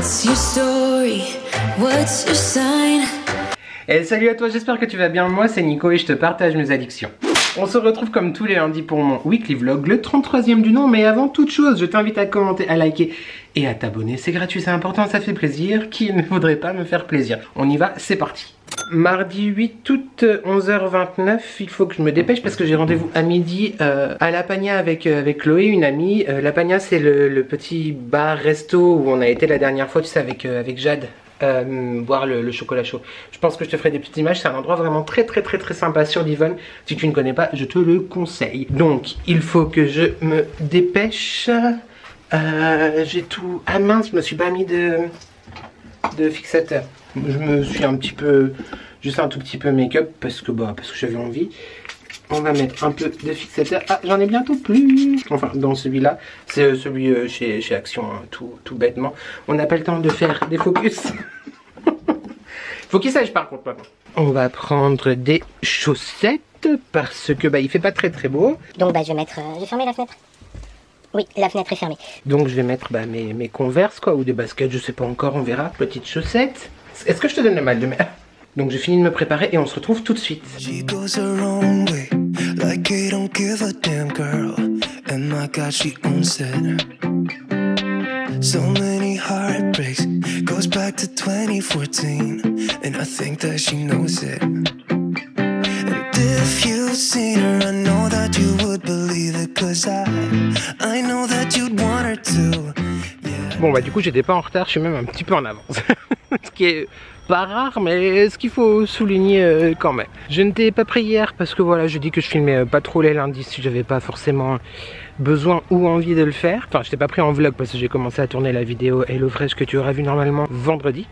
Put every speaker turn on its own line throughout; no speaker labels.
What's your story? What's your sign?
Et salut à toi, j'espère que tu vas bien. Moi c'est Nico et je te partage mes addictions. On se retrouve comme tous les lundis pour mon weekly vlog, le 33e du nom. Mais avant toute chose, je t'invite à commenter, à liker et à t'abonner. C'est gratuit, c'est important, ça fait plaisir. Qui ne voudrait pas me faire plaisir? On y va, c'est parti. Mardi 8 août, 11h29, il faut que je me dépêche parce que j'ai rendez-vous à midi à La Pagna avec Chloé, une amie. La Pagna c'est le petit bar-resto où on a été la dernière fois, tu sais, avec Jade. Boire le chocolat chaud. Je pense que je te ferai des petites images. C'est un endroit vraiment très sympa sur Divonne. Si tu ne connais pas, je te le conseille. Donc il faut que je me dépêche. J'ai tout... Ah mince, je me suis pas mis de fixateur. Je me suis un petit peu... Juste un tout petit peu make-up parce que j'avais envie. On va mettre un peu de fixateur. Ah, j'en ai bientôt plus. Enfin, dans celui-là. C'est celui chez Action, hein, tout bêtement. On n'a pas le temps de faire des focus. Faut qu'il sache par contre maintenant. On va prendre des chaussettes parce que il fait pas très beau.
Donc je vais fermer la fenêtre. Oui, la fenêtre est fermée.
Donc je vais mettre mes Converse quoi, ou des baskets, je sais pas encore, on verra. Petites chaussettes. Est-ce que je te donne le mal de mer? Donc j'ai fini de me préparer et on se retrouve tout de suite.
Like I don't give a damn girl, and my God, she owns it. So many heartbreaks, goes back to 2014, and I think that she knows it. And if you've seen her, I know that you would believe it, cause I know that you'd want her to. Yeah.
Bon du coup j'étais pas en retard, je suis même un petit peu en avance. Ce qui est pas rare, mais ce qu'il faut souligner quand même. Je ne t'ai pas pris hier parce que voilà, je dis que je filmais pas trop les lundis si j'avais pas forcément besoin ou envie de le faire. Enfin, je t'ai pas pris en vlog parce que j'ai commencé à tourner la vidéo HelloFresh que tu auras vu normalement vendredi.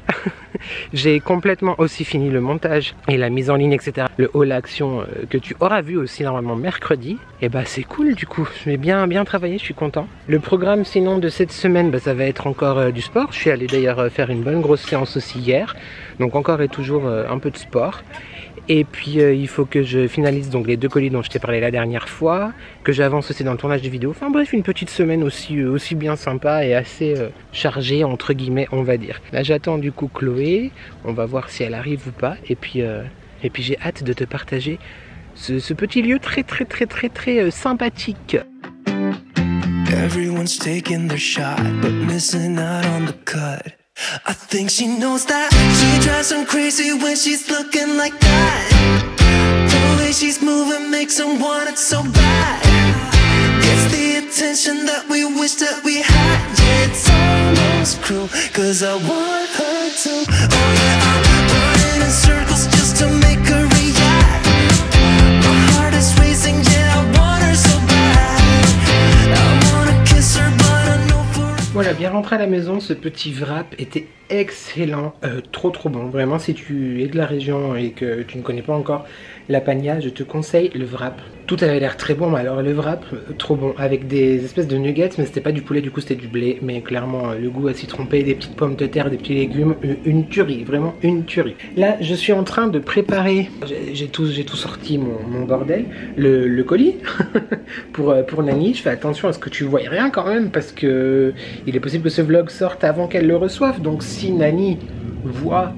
J'ai complètement aussi fini le montage et la mise en ligne, etc. Le haul action que tu auras vu aussi normalement mercredi. Et c'est cool du coup, je vais bien travaillé, je suis content. Le programme sinon de cette semaine, ça va être encore du sport. Je suis allé d'ailleurs faire une bonne grosse séance aussi hier. Donc encore et toujours un peu de sport. Et puis il faut que je finalise donc les 2 colis dont je t'ai parlé la dernière fois, que j'avance aussi dans le tournage de vidéo. Enfin bref, une petite semaine aussi bien sympa et assez chargée entre guillemets, on va dire. Là j'attends du coup Chloé, on va voir si elle arrive ou pas. Et puis j'ai hâte de te partager ce petit lieu très sympathique.
Everyone's taking their shot, but missing out on the cut. I think she knows that she drives them crazy when she's looking like that. The way she's moving makes them want it so bad. Gets the attention that we wish that we had. Yeah, it's almost cruel, cause I want her to. Oh yeah, I'm running in circles just to make her react. My heart is racing, yeah, I want her so bad. I wanna kiss her, but I know for.
Voilà, bien rentré à la maison, ce petit wrap était excellent, trop bon. Vraiment, si tu es de la région et que tu ne connais pas encore La Pagna, je te conseille le wrap. Tout avait l'air très bon, mais alors le wrap, trop bon, avec des espèces de nuggets, mais c'était pas du poulet, du coup c'était du blé, mais clairement le goût a s'y trompé, des petites pommes de terre, des petits légumes, une tuerie, vraiment une tuerie. Là, je suis en train de préparer, j'ai tout sorti mon bordel, le colis pour Nani. Je fais attention à ce que tu vois rien quand même, parce que il est possible que ce vlog sorte avant qu'elle le reçoive, donc si Nani voit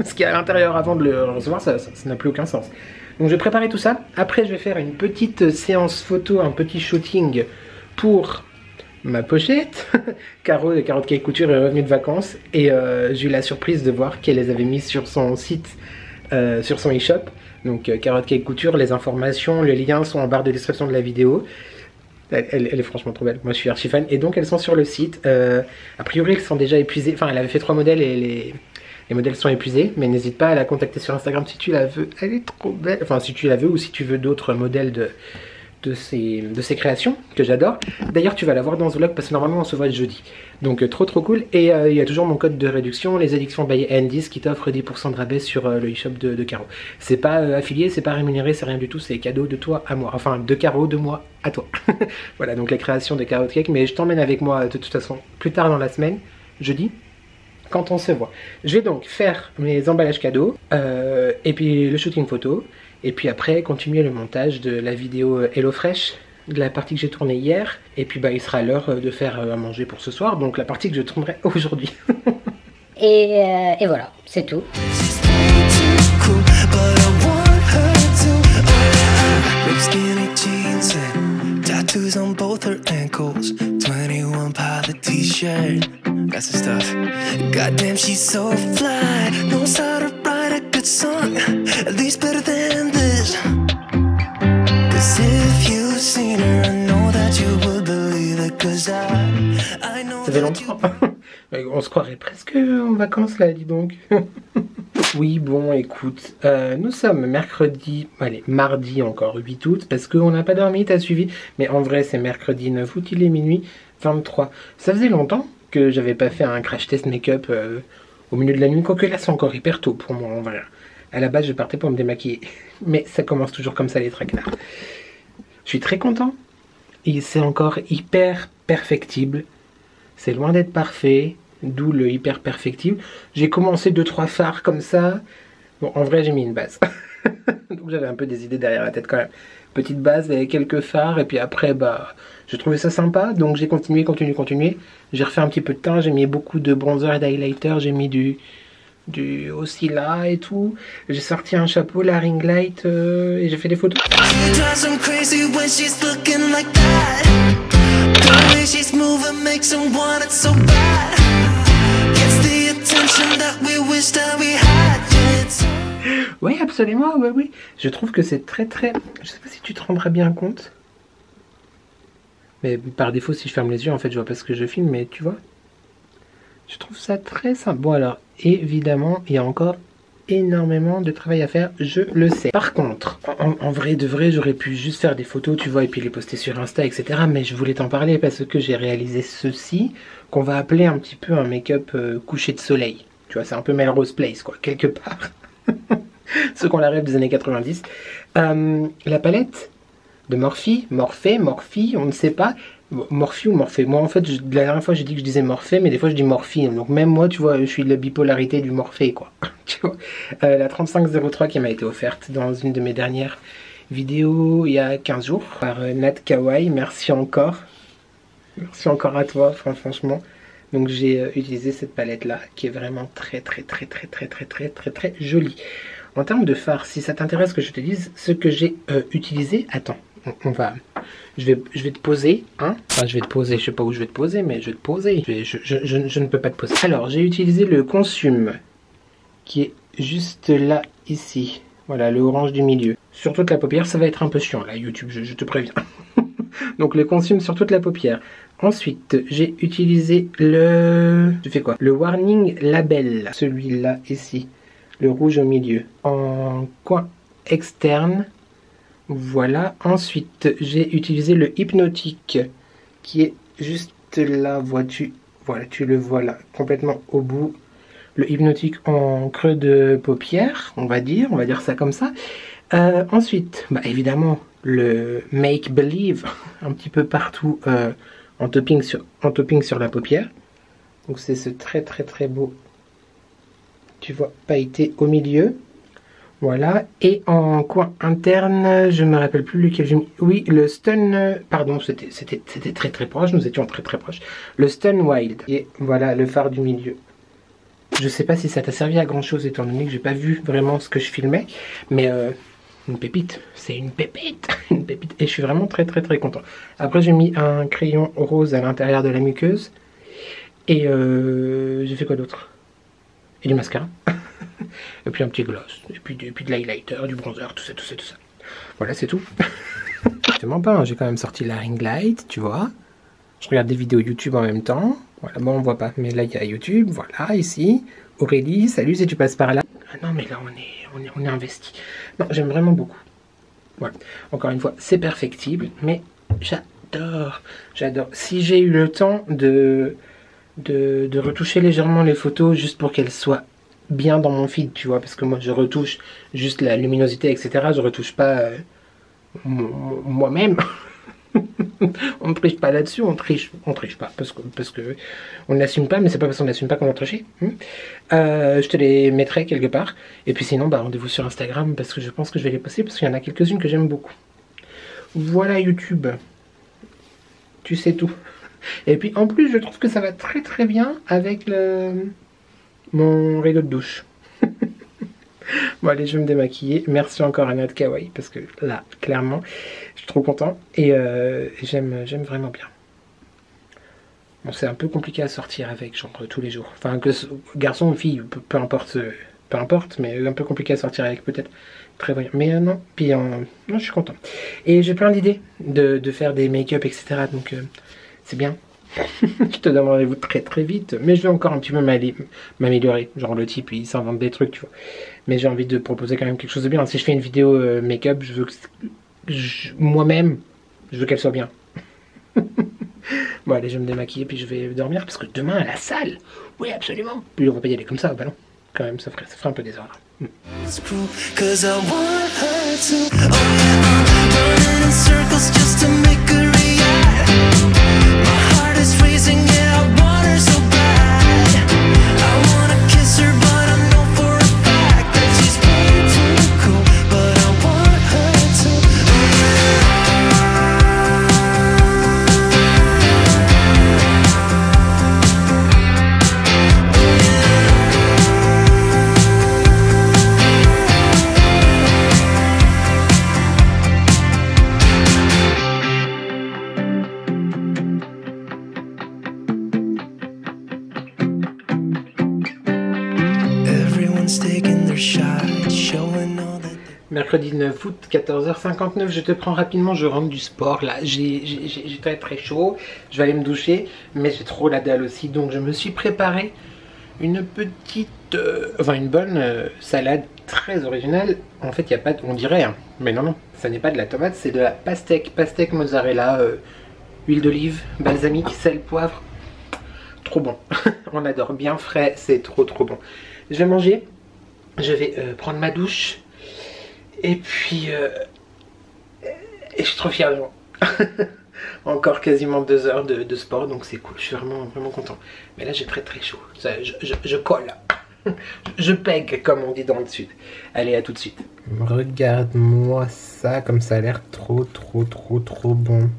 ce qu'il y a à l'intérieur avant de le recevoir, ça n'a plus aucun sens. Donc je vais préparer tout ça. Après je vais faire une petite séance photo, un petit shooting pour ma pochette. Caro de Carotte Cake Couture est revenue de vacances et j'ai eu la surprise de voir qu'elle les avait mises sur son site, sur son e-shop. Donc Carotte Cake Couture, les informations, les liens sont en barre de description de la vidéo. Elle est franchement trop belle, moi je suis archi fan. Et donc elles sont sur le site, a priori elles sont déjà épuisées. Enfin elle avait fait 3 modèles et les modèles sont épuisés. Mais n'hésite pas à la contacter sur Instagram si tu la veux, elle est trop belle. Enfin si tu la veux ou si tu veux d'autres modèles de ces créations que j'adore. D'ailleurs tu vas la voir dans ce vlog parce que normalement on se voit le jeudi. Donc trop cool. Et il y a toujours mon code de réduction, les addictions by N10, qui t'offre 10% de rabais sur le e-shop de Caro. C'est pas affilié, c'est pas rémunéré, c'est rien du tout, c'est cadeau de toi à moi. Enfin de Caro, de moi à toi. Voilà donc la création de Carotte Cake, mais je t'emmène avec moi de toute façon plus tard dans la semaine, jeudi, quand on se voit. Je vais donc faire mes emballages cadeaux, et puis le shooting photo, et puis après continuer le montage de la vidéo HelloFresh de la partie que j'ai tournée hier. Et puis bah il sera l'heure de faire à manger pour ce soir. Donc la partie que je tournerai aujourd'hui.
Et voilà, c'est tout.
She's way too cool, but I want her to. Ripped skinny jeans and tattoos on both her ankles. 21 pilot t-shirt, that's the stuff. Goddamn, she's so fly. Knows how to write a good song, at least better than this. 'Cause if you've seen her, I know that you would believe it. 'Cause I know
Ça fait
that you.
longtemps. On se croirait presque en vacances là, dis donc. Oui, bon, écoute, nous sommes mercredi, allez, mardi encore, 8 août, parce qu'on n'a pas dormi, t'as suivi. Mais en vrai, c'est mercredi 9 août, il est minuit 23. Ça faisait longtemps que j'avais pas fait un crash test make-up au milieu de la nuit, quoique là, c'est encore hyper tôt pour moi, en vrai. À la base, je partais pour me démaquiller. Mais ça commence toujours comme ça, les traquenards. Je suis très content. Et c'est encore hyper perfectible. C'est loin d'être parfait. D'où le hyper perfectible. J'ai commencé 2-3 fards comme ça. Bon, en vrai, j'ai mis une base. Donc j'avais un peu des idées derrière la tête quand même. Petite base avec quelques fards. Et puis après, bah, j'ai trouvé ça sympa. Donc j'ai continué. J'ai refait un petit peu de teint. J'ai mis beaucoup de bronzer et d'highlighter. J'ai mis du aussi là et tout. J'ai sorti un chapeau, la ring light. Et j'ai fait des photos.
She drives them crazy when she's looking like that. The way she's moving makes them want it so bad. Gets the attention that we wish that we had. Yeah, it's
Oui, absolument, oui, oui. Je trouve que c'est très... Je sais pas si tu te rendras bien compte. Mais par défaut, si je ferme les yeux, en fait, je vois pas ce que je filme, mais tu vois. Je trouve ça très simple. Bon, alors, évidemment, il y a encore énormément de travail à faire, je le sais. Par contre, en vrai de vrai, j'aurais pu juste faire des photos, tu vois, et puis les poster sur Insta, etc. Mais je voulais t'en parler parce que j'ai réalisé ceci, qu'on va appeler un petit peu un make-up coucher de soleil. Tu vois, c'est un peu Melrose Place, quoi, quelque part. Ceux qui ont la rêve des années 90. La palette de Morphe, on ne sait pas. Morphe ou Morphée. Moi, en fait, la dernière fois, j'ai dit que je disais Morphée, mais des fois, je dis Morphe. Donc, même moi, tu vois, je suis de la bipolarité du Morphée, quoi. Tu vois, la 3503 qui m'a été offerte dans une de mes dernières vidéos il y a 15 jours par Nat Kawaii. Merci encore. Merci encore à toi, franchement. Donc, j'ai utilisé cette palette-là qui est vraiment très jolie. En termes de fard, si ça t'intéresse que je te dise ce que j'ai utilisé, attends. Je vais te poser, hein. Enfin, je vais te poser, je sais pas où je vais te poser, mais je vais te poser. Je ne peux pas te poser. Alors, j'ai utilisé le Consume, qui est juste là, ici. Voilà, le orange du milieu. Sur toute la paupière, ça va être un peu chiant, là, YouTube, je te préviens. Donc, le Consume sur toute la paupière. Ensuite, j'ai utilisé le... Je fais quoi? Le Warning Label, celui-là, ici. Le rouge au milieu. En coin externe. Voilà, ensuite j'ai utilisé le Hypnotique qui est juste là, vois-tu, voilà, tu le vois là, complètement au bout. Le Hypnotique en creux de paupière, on va dire ça comme ça. Ensuite, bah, évidemment, le Make Believe, un petit peu partout en topping sur la paupière. Donc c'est ce très beau, tu vois, pailleté au milieu. Voilà, et en coin interne, je me rappelle plus lequel j'ai mis. Oui, le Stun, pardon, c'était très proche, nous étions très proches. Le Stun Wild, et voilà le phare du milieu. Je sais pas si ça t'a servi à grand chose étant donné que j'ai pas vu vraiment ce que je filmais, mais une pépite, c'est une pépite, et je suis vraiment très content. Après j'ai mis un crayon rose à l'intérieur de la muqueuse, et j'ai fait quoi d'autre? Et du mascara. Et puis un petit gloss, et puis de l'highlighter, du bronzer, tout ça. Voilà, c'est tout. Je te mens pas, hein, j'ai quand même sorti la ring light, tu vois. Je regarde des vidéos YouTube en même temps. Voilà, bon, on voit pas, mais là, il y a YouTube, voilà, ici. Aurélie, salut si tu passes par là. Ah non, mais là, on est investi. Non, j'aime vraiment beaucoup. Voilà, encore une fois, c'est perfectible, mais j'adore. Si j'ai eu le temps de retoucher légèrement les photos juste pour qu'elles soient bien dans mon feed, tu vois, parce que moi je retouche juste la luminosité, etc. Je retouche pas moi-même. On ne triche pas là-dessus, on triche pas parce que on n'assume pas, mais c'est pas parce qu'on n'assume pas qu'on va tricher. Je te les mettrai quelque part, et puis sinon bah rendez-vous sur Instagram parce que je pense que je vais les poster parce qu'il y en a quelques-unes que j'aime beaucoup. Voilà YouTube, tu sais tout. Et puis en plus je trouve que ça va très très bien avec mon rideau de douche. Bon allez, je vais me démaquiller. Merci encore à Nat Kawaii parce que là, clairement, je suis trop content et j'aime vraiment bien. Bon, c'est un peu compliqué à sortir avec, genre tous les jours. Enfin, que garçon ou fille, peu importe, mais un peu compliqué à sortir avec peut-être. Très bien. Mais non, puis non, je suis content. Et j'ai plein d'idées de faire des make-up, etc. Donc c'est bien. Je te donne rendez-vous très très vite, mais je vais encore un petit peu m'améliorer. Genre le type il s'invente des trucs, tu vois. Mais j'ai envie de proposer quand même quelque chose de bien. Si je fais une vidéo make-up, je veux que moi-même, je veux qu'elle soit bien. Bon allez, je vais me démaquiller puis je vais dormir parce que demain à la salle. Oui absolument. Puis on va pas y aller comme ça, bah non. Quand même, ça ferait un peu désordre.
Cause I want her to. Oh yeah, I'm running in circles just to make her react. My heart is racing, yeah, I want her so bad. I wanna kiss her, but I know for a fact that she's way too cool. But I want her to.
Mercredi 9 août, 14h59, je te prends rapidement, je rentre du sport, là, j'ai très très chaud, je vais aller me doucher, mais j'ai trop la dalle aussi, donc je me suis préparé une petite, une bonne salade très originale. En fait, il n'y a pas, on dirait, hein, mais non, ça n'est pas de la tomate, c'est de la pastèque mozzarella, huile d'olive, balsamique, sel, poivre, trop bon, on adore, bien frais, c'est trop bon. Je vais manger, je vais prendre ma douche. Et puis, et je suis trop fier de moi. Encore quasiment 2 heures de sport, donc c'est cool. Je suis vraiment content. Mais là, j'ai très chaud. Ça, je colle. Je pègue, comme on dit dans le sud. Allez, à tout de suite. Regarde-moi ça, comme ça a l'air trop bon.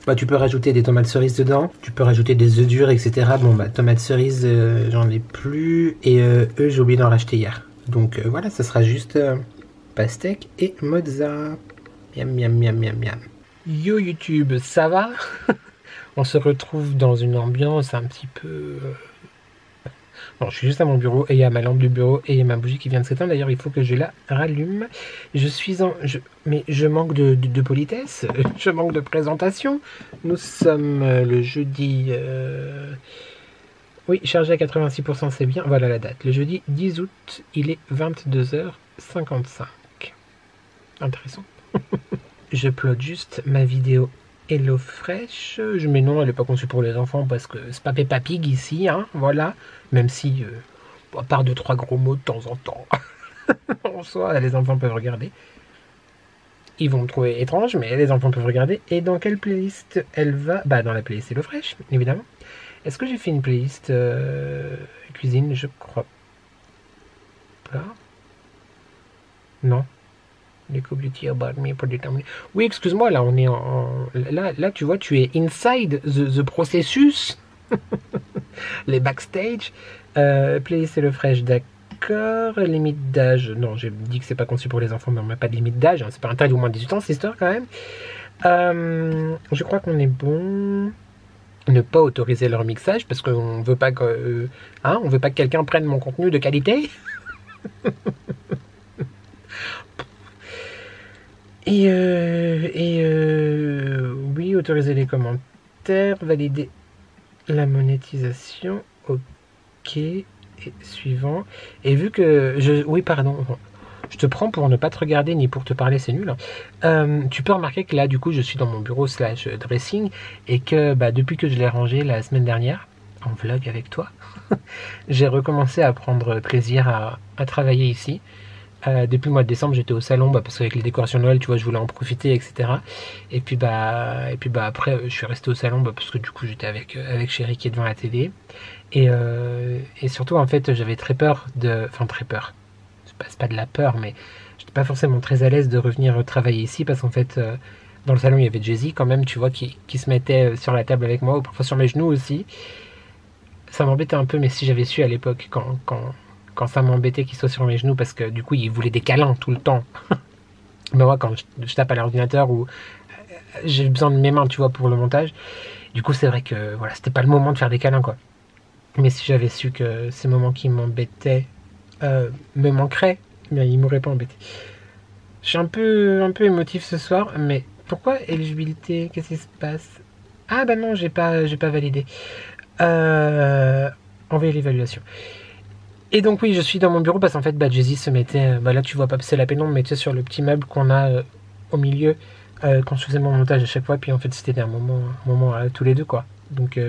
Bah, tu peux rajouter des tomates cerises dedans. Tu peux rajouter des œufs durs, etc. Bon, bah, tomates cerises, j'en ai plus. Et eux, j'ai oublié d'en racheter hier. Donc voilà, ça sera juste pastèque et mozza. Miam. Yo YouTube, ça va? On se retrouve dans une ambiance un petit peu... Bon, je suis juste à mon bureau et il y a ma lampe du bureau et il y a ma bougie qui vient de s'éteindre. D'ailleurs, il faut que je la rallume. Mais je manque de politesse, je manque de présentation. Nous sommes le jeudi... Oui, chargé à 86%, c'est bien. Voilà la date. Le jeudi 10 août, il est 22h55. Intéressant. Je upload juste ma vidéo HelloFresh. Mais non, elle n'est pas conçue pour les enfants parce que c'est pas Peppa Pig ici, hein. Voilà. Même si, à part 2-3 gros mots de temps en temps, en soi, les enfants peuvent regarder. Ils vont me trouver étrange, mais les enfants peuvent regarder. Et dans quelle playlist elle va? Bah, dans la playlist HelloFresh, évidemment. Est-ce que j'ai fait une playlist cuisine? Je crois pas. Non. Oui, excuse-moi, là on est là tu vois, tu es inside the processus. Les backstage. Playlist HelloFresh, d'accord. Limite d'âge. Non, j'ai dit que c'est pas conçu pour les enfants, mais on n'a pas de limite d'âge. Hein. C'est pas interdit au moins de 18 ans, cette histoire quand même. Je crois qu'on est bon. Ne pas autoriser leur mixage parce qu'on veut pas que on veut pas que quelqu'un prenne mon contenu de qualité. Oui, autoriser les commentaires, valider la monétisation, ok, et suivant. Et vu que oui, pardon, je te prends pour ne pas te regarder ni pour te parler, c'est nul. Hein. Tu peux remarquer que là, du coup, je suis dans mon bureau / dressing et que depuis que je l'ai rangé la semaine dernière, en vlog avec toi, j'ai recommencé à prendre plaisir à travailler ici. Depuis le mois de décembre, j'étais au salon parce qu'avec les décorations de Noël, tu vois, je voulais en profiter, etc. Et puis après, je suis resté au salon parce que du coup, j'étais avec Chéri qui est devant la télé. Et surtout, en fait, j'avais très peur très peur. C'est pas de la peur, mais j'étais pas forcément très à l'aise de revenir travailler ici parce qu'en fait, dans le salon il y avait Jay-Z quand même, tu vois, qui se mettait sur la table avec moi, ou parfois sur mes genoux aussi. Ça m'embêtait un peu, mais si j'avais su à l'époque, quand ça m'embêtait qu'il soit sur mes genoux, parce que du coup il voulait des câlins tout le temps. Mais moi quand je tape à l'ordinateur, ou j'ai besoin de mes mains, tu vois, pour le montage, du coup c'est vrai que voilà, c'était pas le moment de faire des câlins, quoi. Mais si j'avais su que ces moments qui m'embêtaient me manqueraient, bien ils m'auraient pas embêté. Je suis un peu émotif ce soir, mais pourquoi éligibilité? Qu'est-ce qui se passe? Ah bah non, j'ai pas validé. Envoyer l'évaluation. Et donc oui, je suis dans mon bureau parce qu'en fait, Jay-Z se mettait, là tu vois pas, c'est la pénombre, mais tu sais, sur le petit meuble qu'on a au milieu quand je faisais mon montage à chaque fois. Puis en fait, c'était un moment tous les deux, quoi. Donc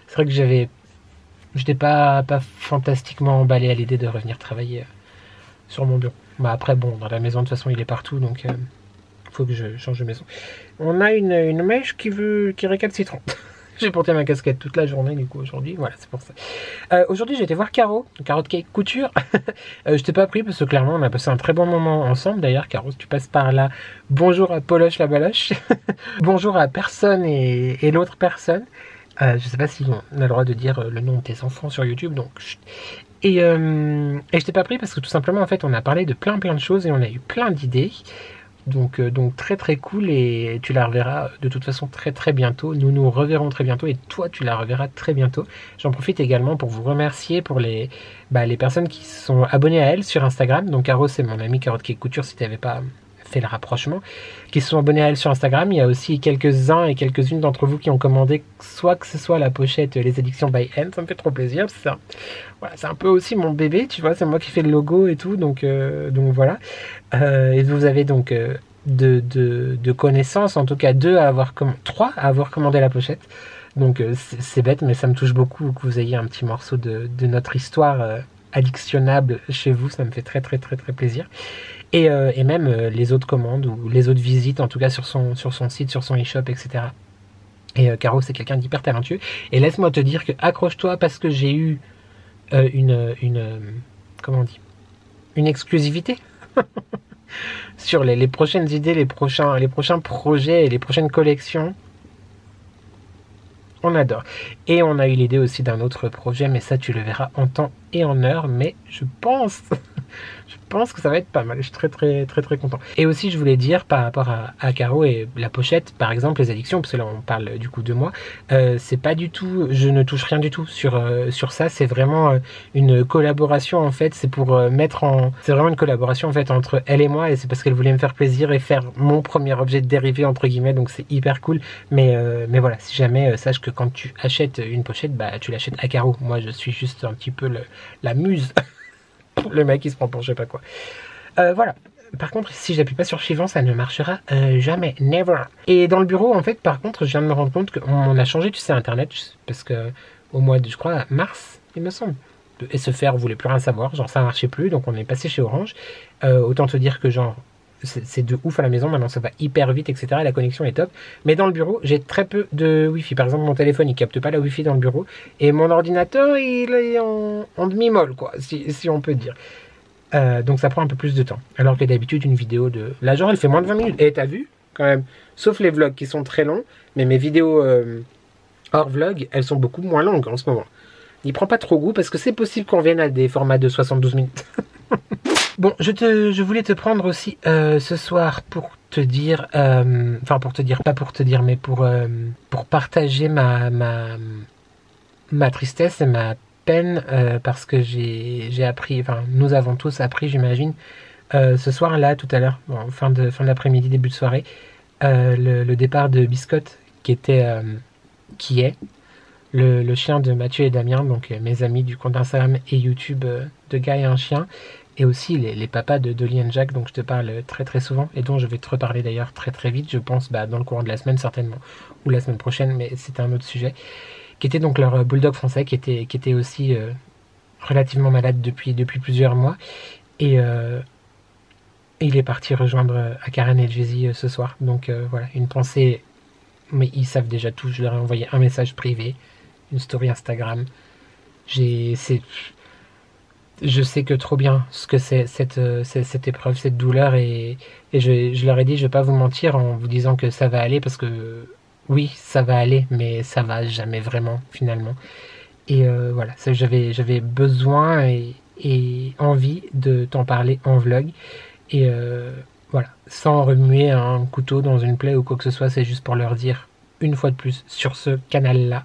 c'est vrai que j'étais pas fantastiquement emballé à l'idée de revenir travailler sur mon bureau. Bah après, bon, dans la maison de toute façon il est partout, donc faut que je change de maison. On a une mèche qui récalcitron. J'ai porté ma casquette toute la journée du coup aujourd'hui, voilà, c'est pour ça. Aujourd'hui j'ai été voir Caro, Carotte Cake Couture. Je t'ai pas pris parce que clairement on a passé un très bon moment ensemble. D'ailleurs Caro, si tu passes par là, bonjour à Poloche la Baloche. Bonjour à personne et l'autre personne. Je sais pas si on a le droit de dire le nom de tes enfants sur YouTube, donc chut. Et je t'ai pas pris parce que tout simplement en fait on a parlé de plein de choses et on a eu plein d'idées. Donc très très cool, et tu la reverras de toute façon très bientôt. Nous reverrons très bientôt et toi tu la reverras très bientôt. J'en profite également pour vous remercier pour les personnes qui sont abonnées à elle sur Instagram. Donc Caro, c'est mon ami Carotte Cake Couture si tu n'avais pas fait le rapprochement, qui sont abonnés à elle sur Instagram. Il y a aussi quelques-uns et quelques-unes d'entre vous qui ont commandé soit que ce soit la pochette Les Addictions by N. Ça me fait trop plaisir, c'est ça. Voilà, c'est un peu aussi mon bébé, tu vois, c'est moi qui fais le logo et tout, donc voilà. Et vous avez donc de connaissances, en tout cas 3 à avoir commandé la pochette. Donc c'est bête, mais ça me touche beaucoup que vous ayez un petit morceau de notre histoire addictionnable chez vous. Ça me fait très plaisir. Et même les autres commandes ou les autres visites, en tout cas sur son site, sur son e-shop, etc. Et Caro, c'est quelqu'un d'hyper talentueux. Et laisse-moi te dire que accroche-toi parce que j'ai eu comment on dit, une exclusivité sur les prochaines idées, les prochains projets et les prochaines collections. On adore. Et on a eu l'idée aussi d'un autre projet, mais ça tu le verras en temps et en heure. Mais je pense que ça va être pas mal. Je suis très content. Et aussi je voulais dire par rapport à Caro et la pochette, par exemple les addictions, parce que là on parle du coup de moi, c'est pas du tout, je ne touche rien du tout sur ça. C'est vraiment une collaboration en fait. C'est pour c'est vraiment une collaboration en fait entre elle et moi, et c'est parce qu'elle voulait me faire plaisir et faire mon premier objet de dérivé entre guillemets, donc c'est hyper cool. Mais voilà, si jamais sache que quand tu achètes une pochette, tu l'achètes à Caro. Moi je suis juste un petit peu la muse. Le mec il se prend pour je sais pas quoi. Voilà. Par contre, si j'appuie pas sur suivant, ça ne marchera jamais, never. Et dans le bureau, en fait, par contre, je viens de me rendre compte qu'on a changé, tu sais, Internet, parce que au mois de, je crois, mars, il me semble, SFR voulait plus rien savoir, genre ça marchait plus, donc on est passé chez Orange. Autant te dire que genre c'est de ouf à la maison, maintenant ça va hyper vite, etc. La connexion est top. Mais dans le bureau, j'ai très peu de Wi-Fi. Par exemple, mon téléphone, il capte pas la Wi-Fi dans le bureau. Et mon ordinateur, il est en demi-molle, quoi, si on peut dire. Donc ça prend un peu plus de temps. Alors que d'habitude, une vidéo de... Là, genre, elle fait moins de 20 minutes. Et t'as vu, quand même, sauf les vlogs qui sont très longs, mais mes vidéos hors vlog, elles sont beaucoup moins longues en ce moment. Il prend pas trop goût parce que c'est possible qu'on vienne à des formats de 72 minutes. Bon, je voulais te prendre aussi ce soir pour te dire, enfin pour te dire, pas pour te dire, mais pour partager ma tristesse et ma peine, parce que j'ai appris, enfin nous avons tous appris, j'imagine, ce soir-là, tout à l'heure, bon, fin d'après-midi, début de soirée, le départ de Biscotte, qui est le chien de Mathieu et Damien, donc mes amis du compte Instagram et YouTube de Gars et un chien. Et aussi les papas de Dolly and Jack, dont je te parle très souvent, et dont je vais te reparler d'ailleurs très vite, je pense, dans le courant de la semaine certainement, ou la semaine prochaine, mais c'était un autre sujet, qui était donc leur bulldog français, qui était aussi relativement malade depuis plusieurs mois, et il est parti rejoindre Karen et Jay-Z ce soir, donc voilà, une pensée, mais ils savent déjà tout, je leur ai envoyé un message privé, une story Instagram, je sais que trop bien ce que c'est cette épreuve, cette douleur, et je leur ai dit, je vais pas vous mentir en vous disant que ça va aller, parce que oui, ça va aller, mais ça va jamais vraiment finalement. Et voilà, j'avais besoin et envie de t'en parler en vlog, et voilà, sans remuer un couteau dans une plaie ou quoi que ce soit, c'est juste pour leur dire une fois de plus sur ce canal-là.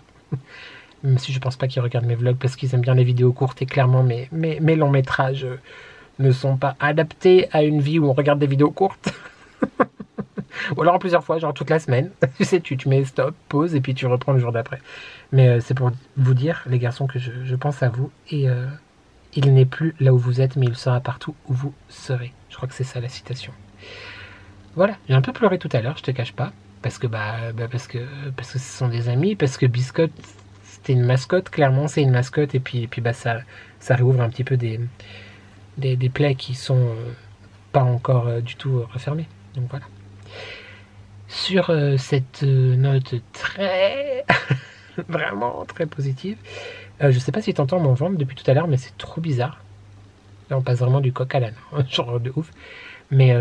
Même si je pense pas qu'ils regardent mes vlogs parce qu'ils aiment bien les vidéos courtes, et clairement mes longs métrages ne sont pas adaptés à une vie où on regarde des vidéos courtes. Ou alors en plusieurs fois, genre toute la semaine. Tu sais, tu mets stop, pause et puis tu reprends le jour d'après. Mais c'est pour vous dire, les garçons, que je pense à vous, et il n'est plus là où vous êtes, mais il sera partout où vous serez. Je crois que c'est ça la citation. Voilà, j'ai un peu pleuré tout à l'heure, je te cache pas, parce que parce que ce sont des amis, parce que Biscotte, c'était une mascotte, clairement c'est une mascotte, et puis ça réouvre un petit peu des plaies qui sont pas encore du tout refermées. Donc voilà. Sur cette note très vraiment très positive, je sais pas si tu entends mon ventre depuis tout à l'heure, mais c'est trop bizarre. Là on passe vraiment du coq à l'âne, genre de ouf. Mais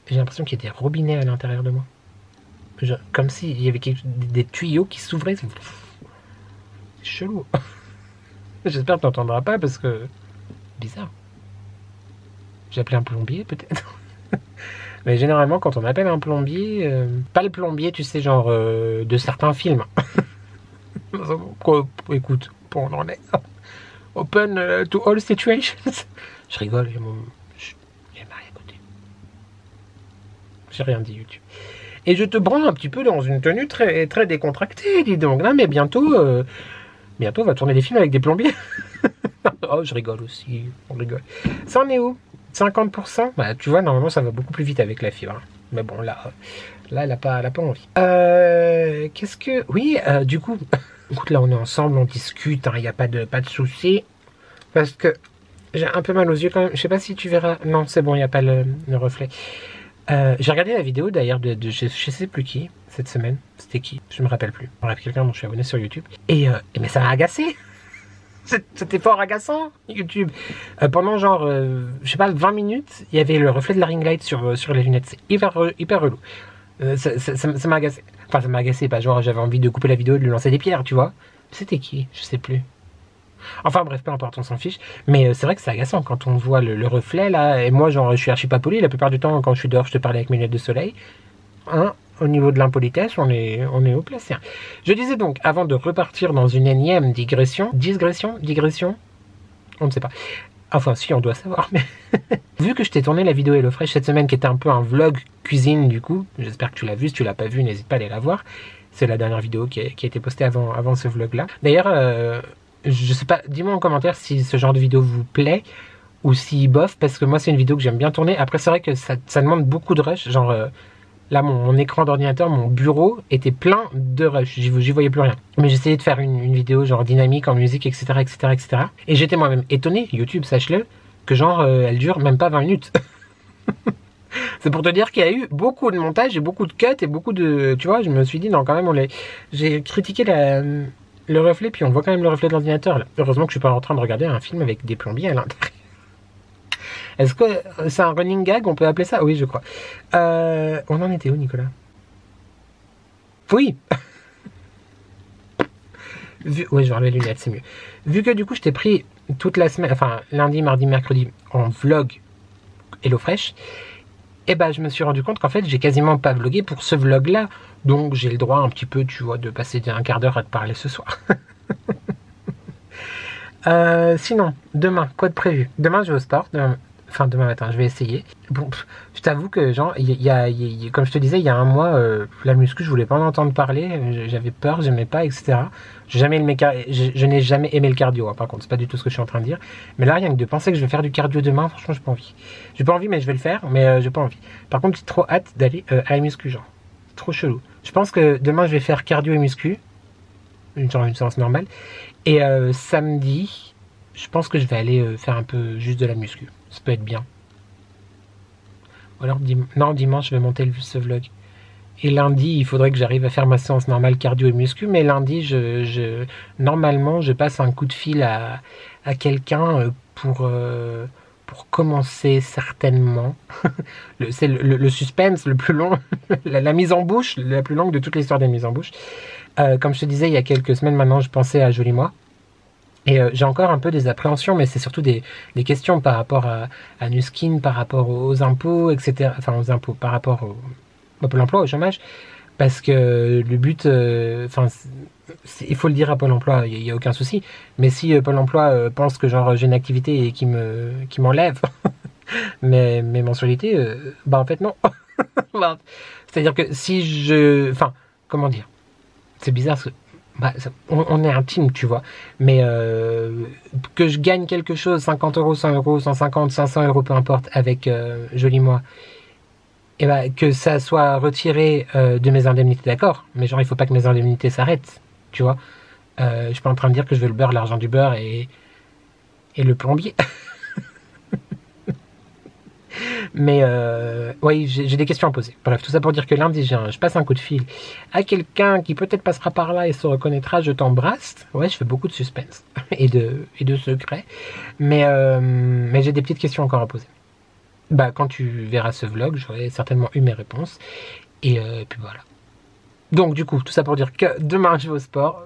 j'ai l'impression qu'il y a des robinets à l'intérieur de moi. Genre, comme s'il y avait des tuyaux qui s'ouvraient. C'est chelou. J'espère que tu n'entendras pas parce que... bizarre. J'ai appelé un plombier peut-être. Mais généralement quand on appelle un plombier... pas le plombier, tu sais, genre de certains films. Écoute, on en est. Open to all situations. Je rigole, j'ai Marie à côté. J'ai rien dit, YouTube. Et je te branle un petit peu dans une tenue très, très décontractée, dis donc. Là, mais bientôt on va tourner des films avec des plombiers. Oh, je rigole aussi, on rigole. Ça en est où? 50%? Bah, tu vois, normalement, ça va beaucoup plus vite avec la fibre. Hein. Mais bon, là, elle a pas envie. Qu'est-ce que... Oui, du coup... Écoute, là, on est ensemble, on discute, il n'y a pas de souci. Parce que j'ai un peu mal aux yeux quand même. Je sais pas si tu verras... Non, c'est bon, il n'y a pas le reflet. J'ai regardé la vidéo d'ailleurs de je sais plus qui cette semaine. C'était qui? Je me rappelle plus. Bref, quelqu'un dont je suis abonné sur YouTube. Et mais ça m'a agacé. C'était fort agaçant, YouTube. Pendant genre, je sais pas, 20 minutes, il y avait le reflet de la ring light sur les lunettes. C'est hyper relou. Ça m'a agacé. Enfin, ça m'a agacé, pas genre j'avais envie de couper la vidéo et de lui lancer des pierres, tu vois. C'était qui? Je sais plus. Enfin bref, peu importe, on s'en fiche. Mais c'est vrai que c'est agaçant quand on voit le reflet là. Et moi, genre, je suis archi pas poli. La plupart du temps, quand je suis dehors, je te parle avec mes lunettes de soleil. Hein, au niveau de l'impolitesse, on est au placé. Je disais donc, avant de repartir dans une énième digression, on ne sait pas. Enfin, si, on doit savoir. Mais vu que je t'ai tourné la vidéo HelloFresh cette semaine, qui était un peu un vlog cuisine du coup, j'espère que tu l'as vu. Si tu l'as pas vu, n'hésite pas à aller la voir. C'est la dernière vidéo qui a été postée avant ce vlog là. D'ailleurs, je sais pas, dis-moi en commentaire si ce genre de vidéo vous plaît ou si bof, parce que moi c'est une vidéo que j'aime bien tourner. Après c'est vrai que ça demande beaucoup de rush, genre là mon écran d'ordinateur, mon bureau était plein de rush, j'y voyais plus rien. Mais j'essayais de faire une vidéo genre dynamique en musique, etc. Et j'étais moi-même étonné, YouTube sache-le, que genre elle dure même pas 20 minutes. C'est pour te dire qu'il y a eu beaucoup de montage et beaucoup de cuts et beaucoup de... Tu vois, je me suis dit non quand même j'ai critiqué le reflet, puis on voit quand même le reflet de l'ordinateur. Heureusement que je suis pas en train de regarder un film avec des plombiers à l'intérieur. Est-ce que c'est un running gag, on peut appeler ça? Oui, je crois. On en était où, Nicolas? Oui. Oui, je vais enlever les lunettes, c'est mieux. Vu que du coup, je t'ai pris toute la semaine, enfin lundi, mardi, mercredi, en vlog HelloFresh, et ben je me suis rendu compte qu'en fait, j'ai quasiment pas vlogué pour ce vlog-là. Donc j'ai le droit un petit peu, tu vois, de passer un quart d'heure à te parler ce soir. Sinon, demain, quoi de prévu? Demain, je vais au sport. Demain matin, je vais essayer. Bon, je t'avoue que, genre, comme je te disais, il y a un mois, la muscu, je voulais pas en entendre parler. J'avais peur, j'aimais pas, etc. Je n'ai jamais aimé le cardio, hein, par contre, c'est pas du tout ce que je suis en train de dire. Mais là, rien que de penser que je vais faire du cardio demain, franchement, j'ai pas envie. J'ai pas envie, mais je vais le faire, mais j'ai pas envie. Par contre, j'ai trop hâte d'aller à la muscu, genre. C'est trop chelou. Je pense que demain, je vais faire cardio et muscu. Genre une séance normale. Et samedi, je pense que je vais aller faire un peu juste de la muscu. Ça peut être bien. Ou alors, dimanche, je vais monter ce vlog. Et lundi, il faudrait que j'arrive à faire ma séance normale cardio et muscu. Mais lundi, normalement, je passe un coup de fil à quelqu'un pour commencer certainement. C'est le suspense le plus long, la mise en bouche la plus longue de toute l'histoire des mises en bouche. Comme je te disais, il y a quelques semaines maintenant, je pensais à Joli Moi. Et j'ai encore un peu des appréhensions, mais c'est surtout des questions par rapport à Nuskin, par rapport aux impôts, etc. Enfin, aux impôts, par rapport au Pôle emploi, au chômage. Parce que le but, il faut le dire à Pôle emploi, il n'y a aucun souci. Mais si Pôle emploi pense que genre j'ai une activité et qui m'enlève mes mensualités, en fait non. C'est-à-dire que si comment dire, c'est bizarre parce que on est intime, tu vois, mais que je gagne quelque chose, 50 euros, 100 euros, 150, 500 euros, peu importe, avec Joli Moi, et que ça soit retiré de mes indemnités, d'accord, mais genre il faut pas que mes indemnités s'arrêtent, tu vois. Je suis pas en train de dire que je veux le beurre, l'argent du beurre et le plombier. Mais oui, j'ai des questions à poser. Bref, tout ça pour dire que lundi, je passe un coup de fil à quelqu'un qui peut-être passera par là et se reconnaîtra. Je t'embrasse. Ouais, je fais beaucoup de suspense et de secrets. Mais j'ai des petites questions encore à poser. Quand tu verras ce vlog, j'aurai certainement eu mes réponses. Et puis voilà. Donc du coup, tout ça pour dire que demain je vais au sport,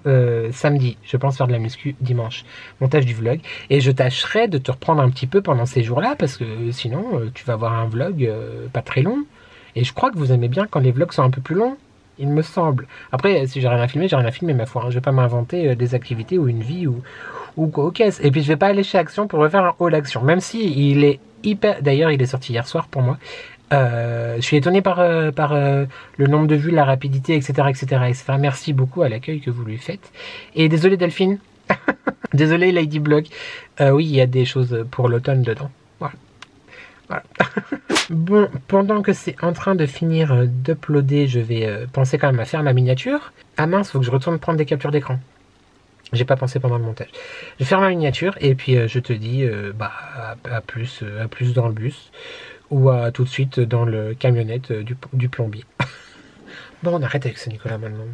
samedi je pense faire de la muscu, dimanche montage du vlog, et je tâcherai de te reprendre un petit peu pendant ces jours-là, parce que sinon tu vas avoir un vlog pas très long, et je crois que vous aimez bien quand les vlogs sont un peu plus longs, il me semble. Après, si j'ai rien à filmer ma foi, hein. Je vais pas m'inventer des activités ou une vie ou quoi aux caisses, et puis je vais pas aller chez Action pour refaire un haul Action, même si il est hyper, d'ailleurs il est sorti hier soir pour moi. Je suis étonné par le nombre de vues, la rapidité, etc. Merci beaucoup à l'accueil que vous lui faites. Et désolé Delphine. Désolé Lady Blog. Oui, il y a des choses pour l'automne dedans. Voilà. Bon, pendant que c'est en train de finir d'uploader, je vais penser quand même à faire ma miniature. Ah mince, faut que je retourne prendre des captures d'écran. J'ai pas pensé pendant le montage. Je vais faire ma miniature et puis je te dis à plus dans le bus. Ou à tout de suite dans le camionnette du plombier. Bon, on arrête avec ce Nicolas maintenant.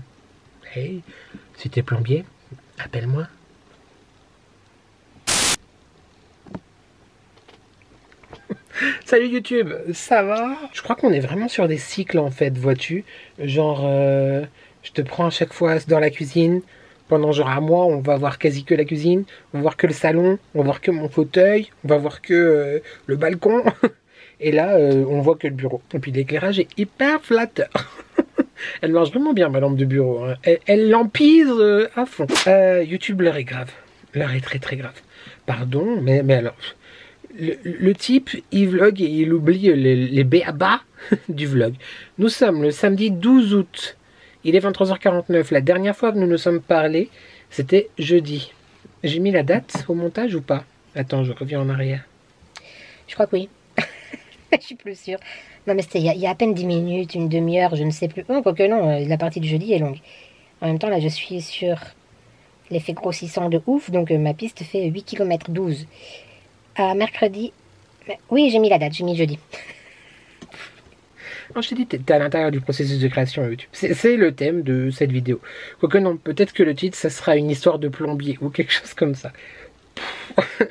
Hey, si t'es plombier, appelle-moi. Salut YouTube, ça va? Je crois qu'on est vraiment sur des cycles en fait, vois-tu? Genre, je te prends à chaque fois dans la cuisine. Pendant genre un mois, on va voir quasi que la cuisine. On va voir que le salon. On va voir que mon fauteuil. On va voir que le balcon. Et là, on voit que le bureau. Et puis l'éclairage est hyper flatteur. Elle marche vraiment bien, ma lampe de bureau. Hein. Elle l'empise à fond. YouTube, l'heure est grave. L'heure est très très grave. Pardon, mais alors... Le type, il vlog et il oublie les b.a.-ba du vlog. Nous sommes le samedi 12 août. Il est 23h49. La dernière fois que nous nous sommes parlé, c'était jeudi. J'ai mis la date au montage ou pas? Attends, je reviens en arrière.
Je crois que oui. Je suis plus sûre. Non mais c'était il y a à peine 10 minutes, une demi-heure, je ne sais plus. Oh, quoique non, la partie du jeudi est longue. En même temps, là, je suis sur l'effet grossissant de ouf, donc ma piste fait 8 km 12. Mercredi... Oui, j'ai mis la date, j'ai mis jeudi.
Non, je t'ai dit, t'es à l'intérieur du processus de création YouTube. C'est le thème de cette vidéo. Quoique non, peut-être que le titre, ça sera une histoire de plombier ou quelque chose comme ça.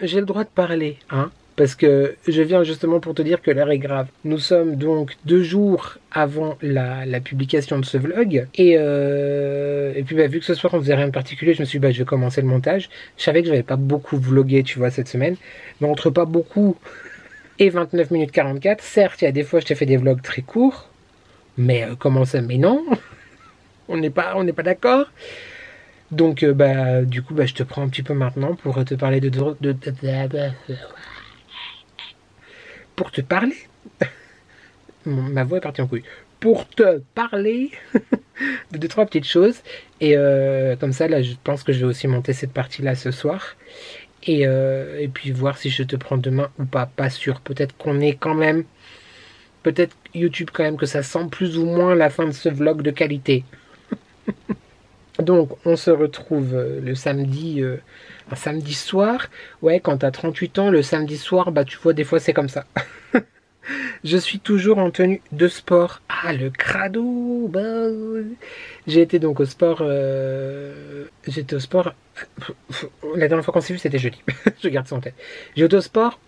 J'ai le droit de parler, hein, parce que je viens justement pour te dire que l'heure est grave. Nous sommes donc 2 jours avant la publication de ce vlog. Et puis vu que ce soir on faisait rien de particulier, je me suis dit je vais commencer le montage. Je savais que j'avais pas beaucoup vlogué, tu vois, cette semaine. Mais entre pas beaucoup et 29 minutes 44, certes, il y a des fois je t'ai fait des vlogs très courts. Mais comment ça? Mais non, on n'est pas d'accord. Donc du coup je te prends un petit peu maintenant pour te parler pour te parler. Ma voix est partie en couille. Pour te parler de 2-3 petites choses. Et comme ça, là, je pense que je vais aussi monter cette partie-là ce soir. Et puis voir si je te prends demain ou pas. Pas sûr. Peut-être qu'on est quand même... Peut-être YouTube quand même que ça sent plus ou moins la fin de ce vlog de qualité. Donc, on se retrouve le samedi... un samedi soir, ouais, quand t'as 38 ans, le samedi soir, tu vois, des fois c'est comme ça. Je suis toujours en tenue de sport. Ah, le crado. Bah, j'ai été donc au sport. J'étais au sport. La dernière fois qu'on s'est vu, c'était jeudi. Je garde ça en tête. J'ai été au sport.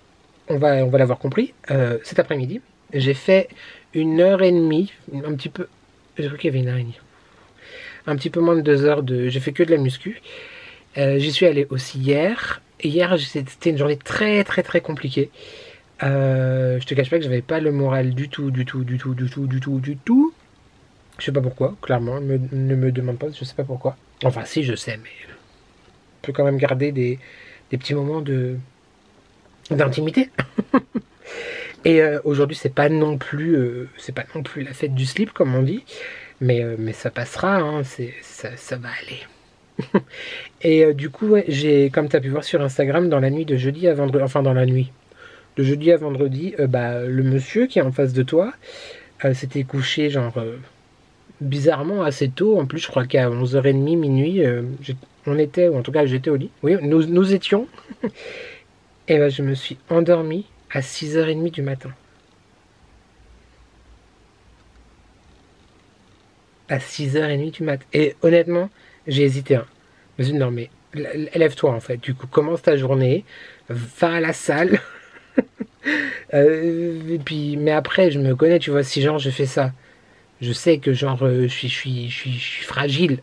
On va l'avoir compris. Cet après-midi, j'ai fait 1h30. Un petit peu. J'ai cru qu'il y avait 1h30. Un petit peu moins de 2 heures de. J'ai fait que de la muscu. J'y suis allé aussi hier. Et hier, c'était une journée très très très compliquée. Je te cache pas que j'avais pas le moral du tout. Je sais pas pourquoi, clairement, ne me demande pas, je sais pas pourquoi. Enfin si, je sais, mais on peut quand même garder des petits moments d'intimité. Et aujourd'hui, c'est pas non plus la fête du slip comme on dit, mais ça passera, hein, ça va aller. Et du coup, ouais, j'ai, comme tu as pu voir sur Instagram, dans la nuit de jeudi à vendredi, enfin dans la nuit, de jeudi à vendredi, le monsieur qui est en face de toi s'était couché genre bizarrement assez tôt. En plus, je crois qu'à 11h30, minuit, on était, ou en tout cas j'étais au lit. Oui, nous étions. Et je me suis endormi à 6h30 du matin. À 6h30 du matin. Et honnêtement, j'ai hésité. Hein. Je me suis dit, non mais, lève-toi en fait. Du coup, commence ta journée, va à la salle. Et puis, mais après, je me connais, tu vois, si genre je fais ça, je sais que genre je suis fragile.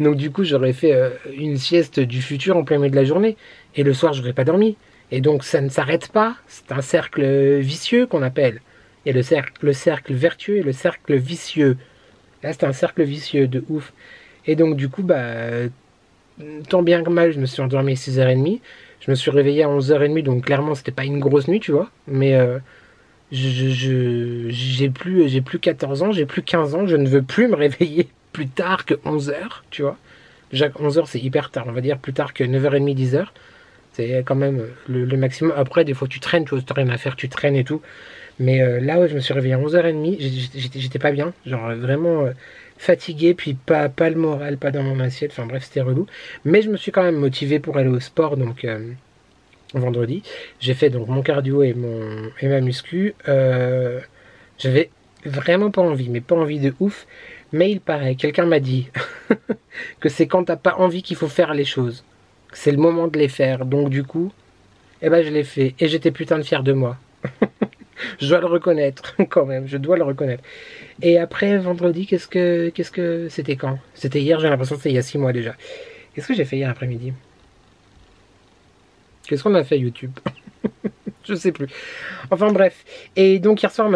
Donc du coup, j'aurais fait une sieste du futur en plein milieu de la journée. Et le soir, j'aurais pas dormi. Et donc, ça ne s'arrête pas. C'est un cercle vicieux qu'on appelle. Il y a le cercle vertueux et le cercle vicieux. Là, c'est un cercle vicieux de ouf. Et donc, du coup, tant bien que mal, je me suis endormi à 6h30. Je me suis réveillé à 11h30, donc clairement, c'était pas une grosse nuit, tu vois. Mais j'ai plus 14 ans, j'ai plus 15 ans. Je ne veux plus me réveiller plus tard que 11h, tu vois. Déjà, 11h, c'est hyper tard. On va dire plus tard que 9h30, 10h. C'est quand même le maximum. Après, des fois, tu traînes, tu vois, si t'as rien à faire, tu traînes et tout. Mais là, ouais, je me suis réveillé à 11h30. J'étais pas bien. Genre, vraiment fatigué, puis pas le moral, pas dans mon assiette. Enfin, bref, c'était relou. Mais je me suis quand même motivé pour aller au sport, donc vendredi. J'ai fait donc mon cardio et ma muscu. J'avais vraiment pas envie, mais pas envie de ouf. Mais il paraît, quelqu'un m'a dit que c'est quand t'as pas envie qu'il faut faire les choses. C'est le moment de les faire. Donc du coup, je l'ai fait. Et j'étais putain de fier de moi. Je dois le reconnaître quand même. Je dois le reconnaître. Et après, vendredi, qu'est-ce que c'était quand? C'était hier, j'ai l'impression que c'était il y a 6 mois déjà. Qu'est-ce que j'ai fait hier après-midi? Qu'est-ce qu'on a fait YouTube? Je sais plus. Enfin bref. Et donc hier soir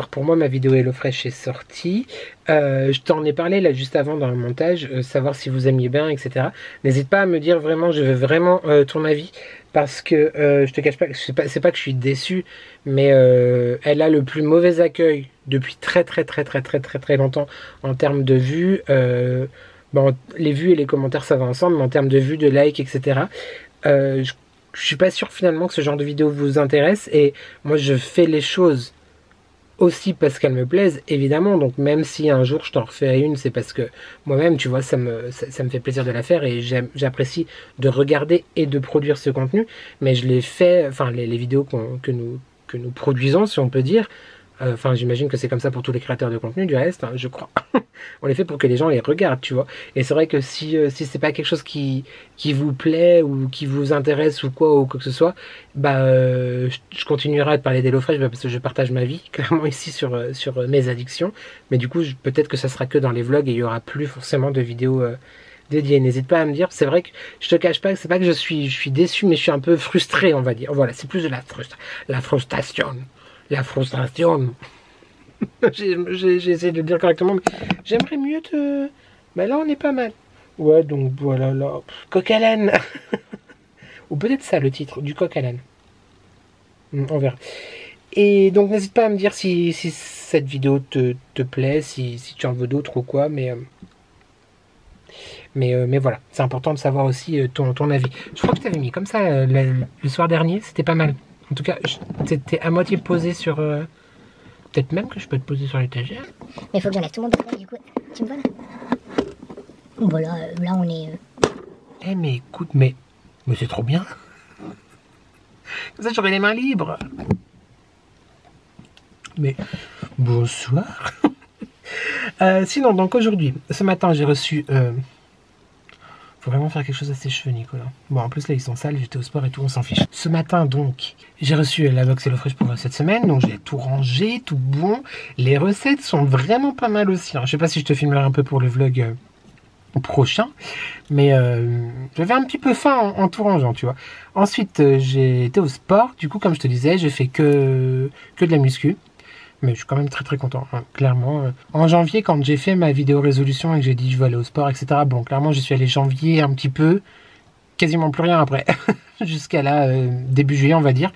pour moi, ma vidéo HelloFresh est sortie. Je t'en ai parlé là juste avant dans le montage, savoir si vous aimiez bien, etc. N'hésite pas à me dire vraiment, je veux vraiment ton avis. Parce que je te cache pas, c'est pas que je suis déçu, mais elle a le plus mauvais accueil depuis très longtemps en termes de vues. Les vues et les commentaires ça va ensemble, mais en termes de vues, de likes, etc. Je suis pas sûr finalement que ce genre de vidéo vous intéresse, et moi je fais les choses aussi parce qu'elles me plaisent évidemment, donc même si un jour je t'en refais une, c'est parce que moi-même tu vois ça me fait plaisir de la faire, et j'apprécie de regarder et de produire ce contenu, mais je les fais, enfin les vidéos que nous produisons, si on peut dire, enfin j'imagine que c'est comme ça pour tous les créateurs de contenu du reste, hein, je crois. On les fait pour que les gens les regardent, tu vois. Et c'est vrai que si c'est pas quelque chose qui vous plaît ou qui vous intéresse ou quoi que ce soit, je continuerai à te parler d'HelloFresh parce que je partage ma vie clairement ici sur mes addictions. Mais du coup, peut-être que ça sera que dans les vlogs et il y aura plus forcément de vidéos dédiées. N'hésite pas à me dire. C'est vrai que je te cache pas que c'est pas que je suis déçu, mais je suis un peu frustré, on va dire. Voilà, c'est plus de la frustration. La frustration. J'ai essayé de le dire correctement, mais j'aimerais mieux te... Mais là, on est pas mal. Ouais, donc voilà, là. Coq à l'âne. Ou peut-être ça, le titre, du coq à l'âne. On verra. Et donc, n'hésite pas à me dire si cette vidéo te plaît, si tu en veux d'autres ou quoi, mais voilà. C'est important de savoir aussi ton avis. Je crois que je t'avais mis comme ça le soir dernier, c'était pas mal. En tout cas, t'étais à moitié posé sur... Peut-être même que je peux te poser sur l'étagère.
Mais il faut que j'enlève tout mon document, du coup. Tu me vois là? Voilà, là on est...
Eh mais écoute, mais c'est trop bien. Comme ça j'aurai les mains libres. Mais bonsoir. Sinon, donc aujourd'hui, ce matin, j'ai reçu... Faut vraiment faire quelque chose à ses cheveux, Nicolas. Bon, en plus, là, ils sont sales, j'étais au sport et tout, on s'en fiche. Ce matin, donc, j'ai reçu la box HelloFresh pour cette semaine, donc j'ai tout rangé, tout bon. Les recettes sont vraiment pas mal aussi. Hein. Je sais pas si je te filmerai un peu pour le vlog prochain, mais j'avais un petit peu faim en tout rangeant, tu vois. Ensuite, j'ai été au sport. Du coup, comme je te disais, j'ai fait que de la muscu. Mais je suis quand même très content, hein, clairement. En janvier, quand j'ai fait ma vidéo résolution et que j'ai dit je veux aller au sport, etc. Bon, clairement, je suis allé janvier un petit peu, quasiment plus rien après, jusqu'à là, début juillet, on va dire.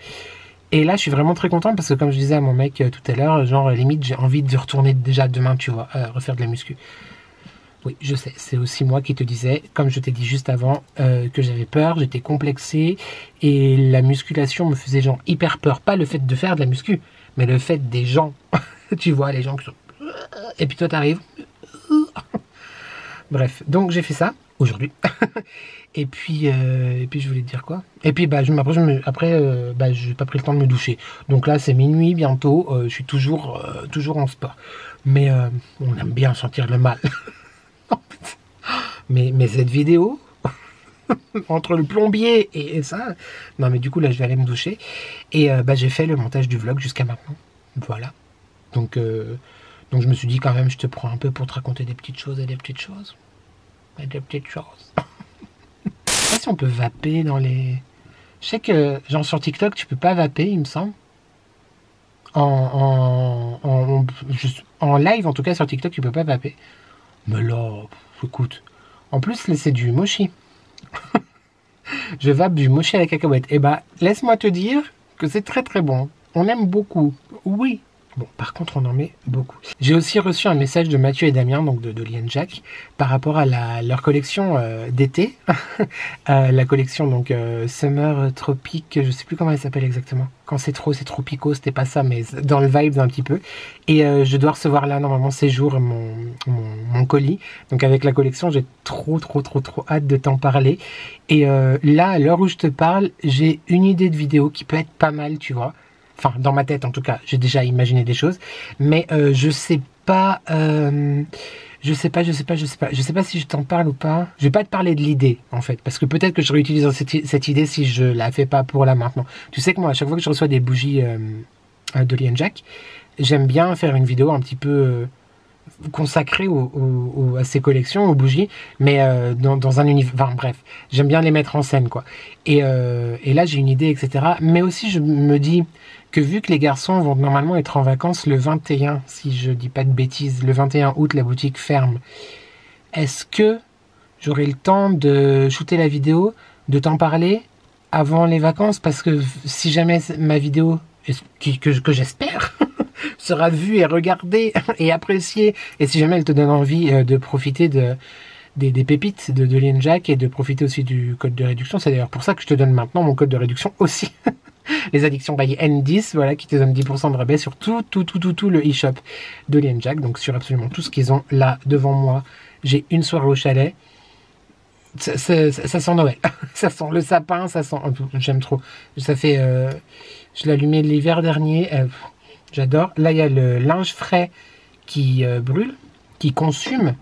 Et là, je suis vraiment très content parce que comme je disais à mon mec tout à l'heure, genre limite, j'ai envie de retourner déjà demain, tu vois, refaire de la muscu. Oui, je sais, c'est aussi moi qui te disais, comme je t'ai dit juste avant, que j'avais peur, j'étais complexé, et la musculation me faisait genre hyper peur. Pas le fait de faire de la muscu, mais le fait des gens. Tu vois, les gens qui sont... Et puis toi, t'arrives. Bref, donc j'ai fait ça, aujourd'hui. et puis je voulais te dire quoi. Et puis, bah, après, j'ai pas pris le temps de me doucher. Donc là, c'est minuit bientôt, je suis toujours en sport. Mais on aime bien sentir le mal. mais cette vidéo entre le plombier et ça, non mais du coup là je vais aller me doucher et j'ai fait le montage du vlog jusqu'à maintenant, voilà. Donc je me suis dit quand même je te prends un peu pour te raconter des petites choses. Je sais pas si on peut vaper dans les... Je sais que genre sur TikTok tu peux pas vaper, il me semble. En live en tout cas sur TikTok tu peux pas vaper. Mais là, écoute, en plus c'est du mochi. Je vape du mochi à la cacahuète. Et bah, laisse-moi te dire que c'est très bon. On aime beaucoup. Oui. Bon, par contre, on en met beaucoup. J'ai aussi reçu un message de Mathieu et Damien, donc de Dolly & Jack, par rapport à leur collection d'été. La collection, donc, Summer Tropique, je sais plus comment elle s'appelle exactement. Quand c'est tropico, c'était pas ça, mais dans le vibe un petit peu. Et je dois recevoir là, normalement, ces jours, mon colis. Donc, avec la collection, j'ai trop hâte de t'en parler. Et là, à l'heure où je te parle, j'ai une idée de vidéo qui peut être pas mal, tu vois. Enfin, dans ma tête, en tout cas, j'ai déjà imaginé des choses. Mais je sais pas si je t'en parle ou pas. Je vais pas te parler de l'idée, en fait. Parce que peut-être que je réutilise cette idée si je la fais pas pour là maintenant. Tu sais que moi, à chaque fois que je reçois des bougies Dolly & Jack, j'aime bien faire une vidéo un petit peu consacrée à ces collections, aux bougies, mais dans un univers... Enfin, bref, j'aime bien les mettre en scène, quoi. Et là, j'ai une idée, etc. Mais aussi, je me dis que vu que les garçons vont normalement être en vacances le 21, si je dis pas de bêtises, le 21 août, la boutique ferme, est-ce que j'aurai le temps de shooter la vidéo, de t'en parler avant les vacances? Parce que si jamais ma vidéo, que j'espère, sera vue et regardée et appréciée, et si jamais elle te donne envie de profiter des pépites de Dolly & Jack et de profiter aussi du code de réduction, c'est d'ailleurs pour ça que je te donne maintenant mon code de réduction aussi. Les addictions by N10, voilà, qui te donne 10% de rabais sur tout le e-shop Dolly & Jack, donc sur absolument tout ce qu'ils ont là devant moi. J'ai une soirée au chalet. Ça sent Noël. Ça sent le sapin, ça sent... J'aime trop. Ça fait... je l'ai allumé l'hiver dernier. J'adore. Là, il y a le linge frais qui brûle, qui consume.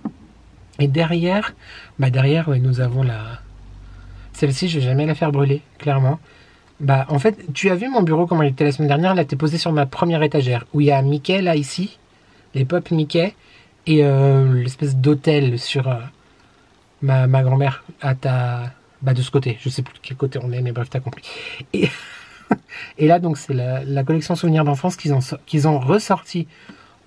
Et derrière, ouais, nous avons la... Celle-ci, je vais jamais la faire brûler, clairement. Bah, en fait, tu as vu mon bureau comment il était la semaine dernière? Là, t'es posé sur ma première étagère, où il y a Mickey, là, ici, les pop Mickey, et l'espèce d'hôtel sur ma grand-mère de ce côté. Je sais plus de quel côté on est, mais bref, t'as compris. Et là, donc, c'est la collection Souvenirs d'enfance qu'ils ont ressorti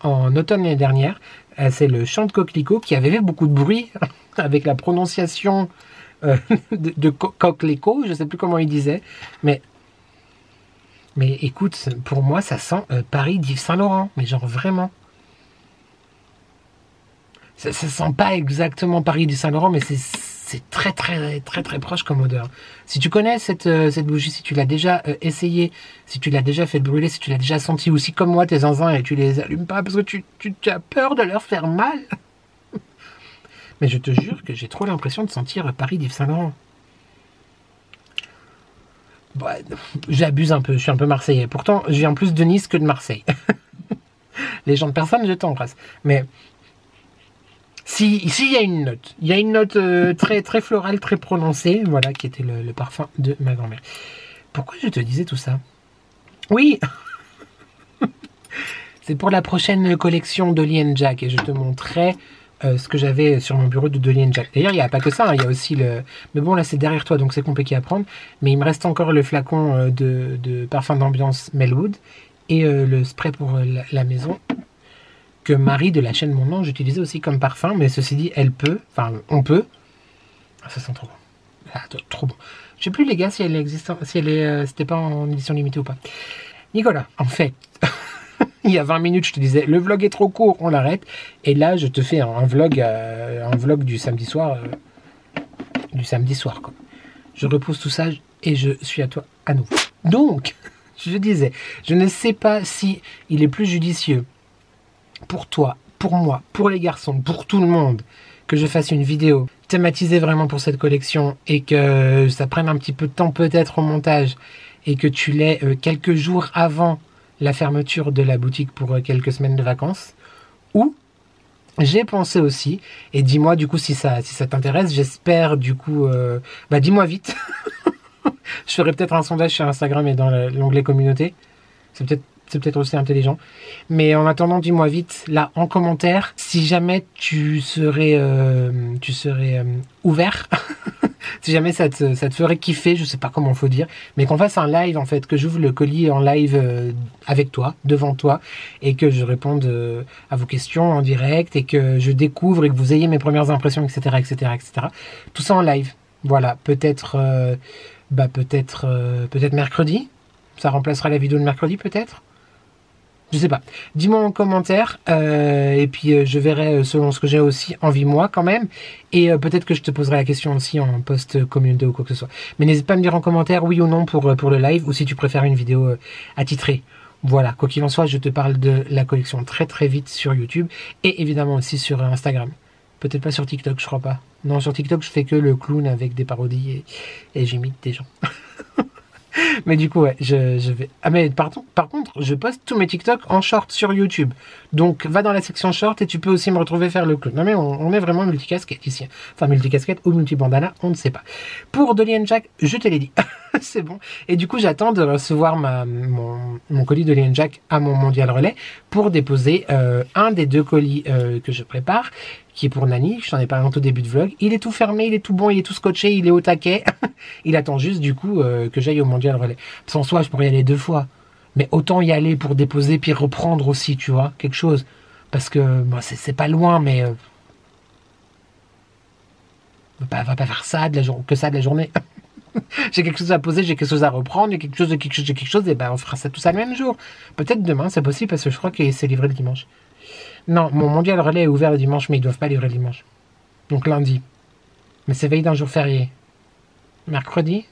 en automne l'année dernière. C'est le chant de coquelicot qui avait fait beaucoup de bruit avec la prononciation de coquelicot, je sais plus comment il disait, mais écoute, pour moi ça sent Paris d'Yves Saint Laurent, mais genre vraiment. Ça sent pas exactement Paris d'Yves Saint Laurent, mais c'est très proche comme odeur. Si tu connais cette bougie, si tu l'as déjà essayé, si tu l'as déjà fait brûler, si tu l'as déjà senti, ou si comme moi tes zinzins et tu les allumes pas parce que tu as peur de leur faire mal. Mais je te jure que j'ai trop l'impression de sentir Paris d'Yves Saint Laurent. Bon, j'abuse un peu, je suis un peu marseillais. Pourtant, je viens plus de Nice que de Marseille. Les gens de personne, je t'embrasse. Mais si il y a une note très très florale, très prononcée, voilà, qui était le parfum de ma grand-mère. Pourquoi je te disais tout ça? Oui. C'est pour la prochaine collection Dolly & Jack et je te montrerai ce que j'avais sur mon bureau de Dolly & Jack. D'ailleurs, il n'y a pas que ça, hein, il y a aussi le... Mais bon, là, c'est derrière toi, donc c'est compliqué à prendre. Mais il me reste encore le flacon de parfum d'ambiance Melwood et le spray pour la maison que Marie de la chaîne Mon Ange utilisait aussi comme parfum. Mais ceci dit, elle peut, enfin, on peut. Ah, ça sent trop bon. Ah, trop bon. Je sais plus, les gars, si elle existe, si elle est, c'était pas en édition limitée ou pas. Nicolas, en fait... Il y a 20 minutes, je te disais, le vlog est trop court, on l'arrête. Et là, je te fais un vlog du samedi soir. Quoi. Je repousse tout ça et je suis à toi à nouveau. Donc, je disais, je ne sais pas si il est plus judicieux pour toi, pour moi, pour les garçons, pour tout le monde, que je fasse une vidéo thématisée vraiment pour cette collection et que ça prenne un petit peu de temps peut-être au montage et que tu l'aies quelques jours avant la fermeture de la boutique pour quelques semaines de vacances. Ou j'ai pensé aussi, et dis-moi du coup si ça t'intéresse, j'espère du coup, dis-moi vite. Je ferai peut-être un sondage sur Instagram et dans l'onglet communauté. C'est peut-être aussi intelligent. Mais en attendant, dis-moi vite, là, en commentaire, si jamais tu serais ouvert, si jamais ça te ferait kiffer, je sais pas comment faut dire, mais qu'on fasse un live, en fait, que j'ouvre le colis en live avec toi, devant toi, et que je réponde à vos questions en direct, et que je découvre, et que vous ayez mes premières impressions, etc., etc., etc. Tout ça en live. Voilà, peut-être mercredi. Ça remplacera la vidéo de mercredi, peut-être. Je sais pas. Dis-moi en commentaire et puis je verrai selon ce que j'ai aussi envie moi quand même. Et peut-être que je te poserai la question aussi en post communauté ou quoi que ce soit. Mais n'hésite pas à me dire en commentaire oui ou non pour le live ou si tu préfères une vidéo attitrée. Voilà, quoi qu'il en soit, je te parle de la collection très très vite sur YouTube et évidemment aussi sur Instagram. Peut-être pas sur TikTok, je crois pas. Non, sur TikTok, je fais que le clown avec des parodies et j'imite des gens. Mais du coup, ouais, je vais... Ah mais par contre, je poste tous mes TikTok en short sur YouTube. Donc, va dans la section short et tu peux aussi me retrouver faire le clown. Non mais on est vraiment multicasquette ici. Enfin, multicasquette ou multibandana, on ne sait pas. Pour Dolly & Jack, je te l'ai dit. C'est bon. Et du coup, j'attends de recevoir mon colis Dolly & Jack à mon mondial relais pour déposer un des 2 colis que je prépare, qui est pour Nani. Je t'en ai parlé en tout début de vlog. Il est tout fermé, il est tout bon, il est tout scotché, il est au taquet. Il attend juste du coup que j'aille au mondial relais. Sans soi, je pourrais y aller 2 fois. Mais autant y aller pour déposer puis reprendre aussi, tu vois, quelque chose. Parce que c'est pas loin, mais... va pas faire ça de la journée. J'ai quelque chose à poser, j'ai quelque chose à reprendre, j'ai quelque chose, et ben on fera ça tout ça le même jour. Peut-être demain, c'est possible, parce que je crois que c'est livré le dimanche. Non, mon mondial relais est ouvert le dimanche, mais ils doivent pas livrer le dimanche. Donc lundi. Mais c'est veille d'un jour férié. Mercredi ?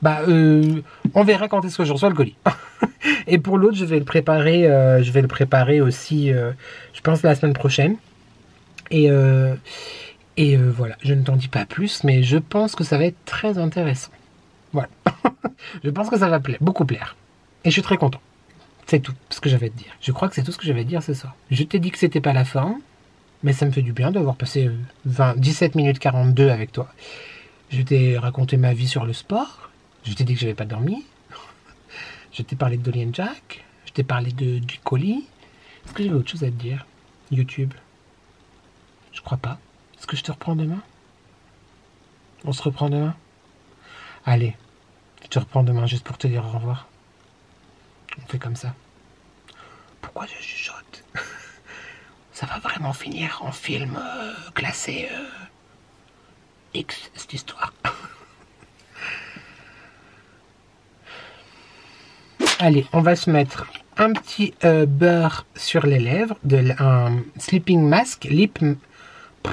On verra quand est-ce que je reçois le colis. Et pour l'autre, je vais le préparer aussi, je pense, la semaine prochaine. Et voilà, je ne t'en dis pas plus, mais je pense que ça va être très intéressant. Voilà. Je pense que ça va beaucoup plaire. Et je suis très content. C'est tout ce que j'avais à te dire. Je crois que c'est tout ce que j'avais à te dire ce soir. Je t'ai dit que c'était pas la fin, mais ça me fait du bien d'avoir passé 17 minutes 42 avec toi. Je t'ai raconté ma vie sur le sport. Je t'ai dit que j'avais pas dormi. Je t'ai parlé de Dolly & Jack. Je t'ai parlé du colis. Est-ce que j'avais autre chose à te dire? YouTube. Je crois pas. Est-ce que je te reprends demain? On se reprend demain? Allez, je te reprends demain juste pour te dire au revoir. On fait comme ça. Pourquoi je chuchote? Ça va vraiment finir en film classé X, cette histoire. Allez, on va se mettre un petit beurre sur les lèvres, un sleeping mask,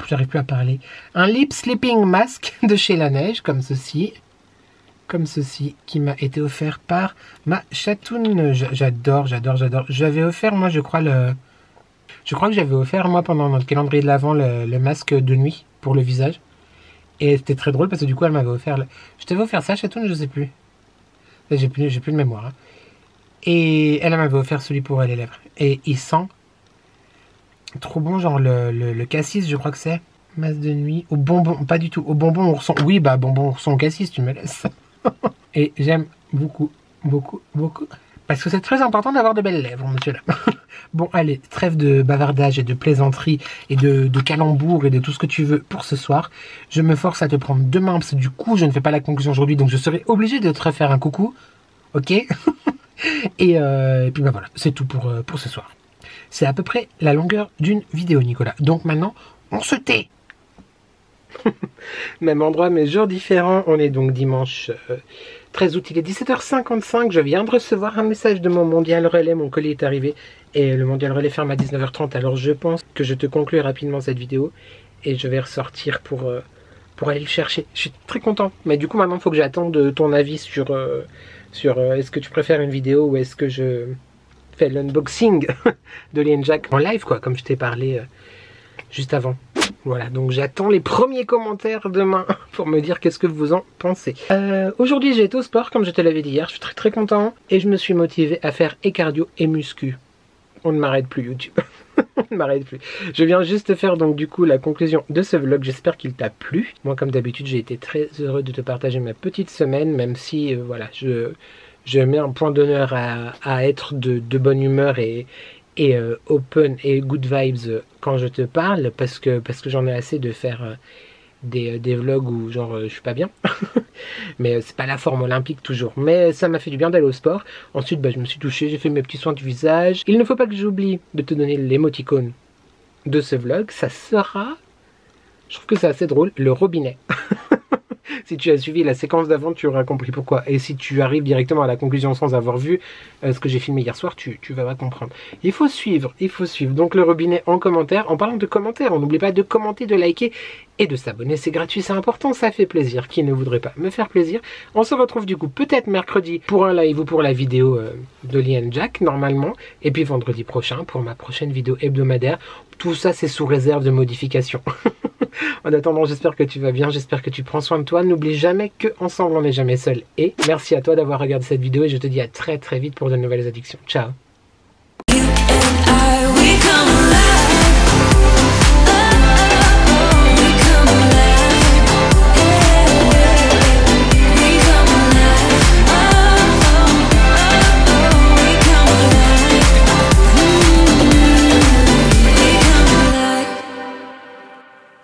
j'arrive plus à parler. Un lip sleeping mask de chez La Neige, comme ceci, qui m'a été offert par ma chatoune. J'adore. J'avais offert, moi, je crois que j'avais offert, moi, pendant notre calendrier de l'Avent, le masque de nuit pour le visage. Et c'était très drôle parce que du coup, elle m'avait offert... Je t'avais offert ça, chatoune, je sais plus. J'ai plus de mémoire. Hein. Et elle m'avait offert celui pour les lèvres. Et il sent trop bon, genre le cassis, je crois que c'est. Masse de nuit. Au bonbon, pas du tout. Au bonbon, ourson. Oui, bah bonbon, ourson, cassis, tu me laisses. Et j'aime beaucoup, beaucoup, beaucoup. Parce que c'est très important d'avoir de belles lèvres, monsieur là. Bon, allez, trêve de bavardage et de plaisanterie et de calembours et de tout ce que tu veux pour ce soir. Je me force à te prendre demain parce que du coup, je ne fais pas la conclusion aujourd'hui, donc je serai obligé de te refaire un coucou. Ok. et puis bah voilà, c'est tout pour ce soir. C'est à peu près la longueur d'une vidéo, Nicolas. Donc maintenant, on se tait. Même endroit, mais jour différent. On est donc dimanche 13 août, il est 17h55. Je viens de recevoir un message de mon mondial relais. Mon colis est arrivé et le mondial relais ferme à 19h30. Alors je pense que je te conclue rapidement cette vidéo et je vais ressortir pour aller le chercher. Je suis très content. Mais du coup, maintenant, il faut que j'attende ton avis sur est-ce que tu préfères une vidéo ou est-ce que je fais l'unboxing de Lee & Jack en live, quoi, comme je t'ai parlé juste avant. Voilà, donc j'attends les premiers commentaires demain pour me dire qu'est-ce que vous en pensez. Aujourd'hui, j'ai été au sport, comme je te l'avais dit hier. Je suis très très content et je me suis motivé à faire et cardio et muscu. On ne m'arrête plus, YouTube. On ne m'arrête plus. Je viens juste faire donc du coup la conclusion de ce vlog. J'espère qu'il t'a plu. Moi, comme d'habitude, j'ai été très heureux de te partager ma petite semaine, même si voilà, je mets un point d'honneur à être de bonne humeur et open et good vibes quand je te parle, parce que j'en ai assez de faire des vlogs où genre je suis pas bien. Mais c'est pas la forme olympique toujours, mais ça m'a fait du bien d'aller au sport. Ensuite bah, je me suis touché, j'ai fait mes petits soins du visage. Il ne faut pas que j'oublie de te donner l'émoticône de ce vlog. Ça sera, je trouve que c'est assez drôle, le robinet. Si tu as suivi la séquence d'avant, tu auras compris pourquoi. Et si tu arrives directement à la conclusion sans avoir vu ce que j'ai filmé hier soir, tu vas comprendre. Il faut suivre, il faut suivre. Donc le robinet en commentaire. En parlant de commentaires, on n'oublie pas de commenter, de liker et de s'abonner. C'est gratuit, c'est important, ça fait plaisir. Qui ne voudrait pas me faire plaisir? On se retrouve du coup peut-être mercredi pour un live ou pour la vidéo de Lee & Jack, normalement. Et puis vendredi prochain pour ma prochaine vidéo hebdomadaire. Tout ça, c'est sous réserve de modification. En attendant, j'espère que tu vas bien, j'espère que tu prends soin de toi. N'oublie jamais qu'ensemble, on n'est jamais seul. Et merci à toi d'avoir regardé cette vidéo et je te dis à très très vite pour de nouvelles addictions. Ciao!